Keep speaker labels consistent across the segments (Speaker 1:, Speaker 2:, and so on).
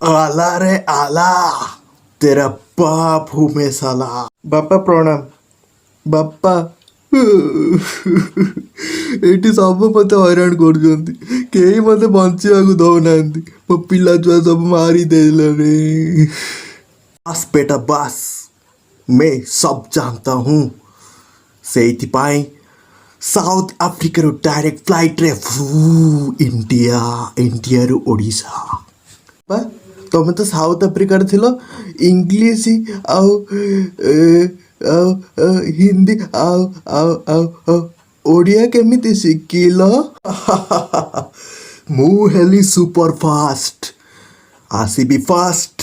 Speaker 1: आला रे आला, तेरा बाप हूँ मैं साला। बापा प्रणाम। बापा ଏଠି ସବୁ ମତେ ହଇରାଣ କରୁଛନ୍ତି, କେହି ମତେ ବଞ୍ଚିବାକୁ ଦଉନାହାନ୍ତି, ମୋ ପିଲା ଛୁଆ ସବୁ ମାରିଦେଲେଣି। बस बेटा बस, मैं सब जानता हूँ। ସେଇଥିପାଇଁ ସାଉଥ ଆଫ୍ରିକାରୁ ଡାଇରେକ୍ଟ ଫ୍ଲାଇଟ୍ରେ ଇଣ୍ଡିଆ, ଇଣ୍ଡିଆରୁ ଓଡ଼ିଶା। ବା ତମେ ତ ସାଉଥ ଆଫ୍ରିକାରେ ଥିଲ, ଇଂଲିଶ ଆଉ ଆଉ ହିନ୍ଦୀ ଆଉ ଆଉ ଆଉ ଆଉ ଓଡ଼ିଆ କେମିତି ଶିଖିଲ? ମୁଁ ହେଲି ସୁପର ଫାଷ୍ଟ, ଆସିବି ଫାଷ୍ଟ,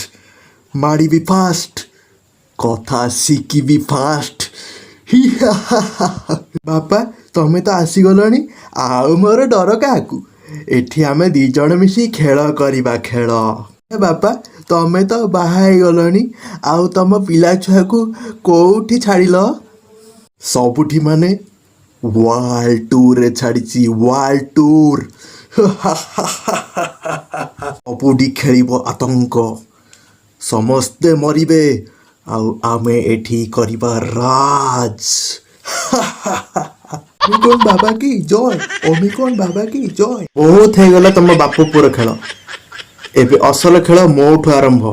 Speaker 1: ମାଡ଼ିବି ଫାଷ୍ଟ, କଥା ଶିଖିବି ଫାଷ୍ଟ। ବାପା ତମେ ତ ଆସିଗଲଣି, ଆଉ ମୋର ଡର କାହାକୁ? ଏଠି ଆମେ ଦି ଜଣ ମିଶି ଖେଳ କରିବା, ଖେଳ। ବାପା ତମେ ତ ବାହା ହେଇଗଲଣି, ଆଉ ତମ ପିଲା ଛୁଆକୁ କୋଉଠି ଛାଡ଼ିଲ? ସବୁଠି ମାନେ ୱାର୍ଲ୍ଡ ଟୁରରେ ଛାଡ଼ିଛି, ୱାର୍ଲ୍ଡ ଟୁର। ସବୁଠି ଖେଳିବ ଆତଙ୍କ, ସମସ୍ତେ ମରିବେ, ଆଉ ଆମେ ଏଠି କରିବା ରାଜ। ଅମିକଣ ବାବା କି ଜୟ, ଅମିକଣ ବାବା କି ଜୟ। ବହୁତ ହେଇଗଲା ତମ ବାପ ପୁଅର ଖେଳ, ଏବେ ଅସଲ ଖେଳ ମୋଠୁ ଆରମ୍ଭ।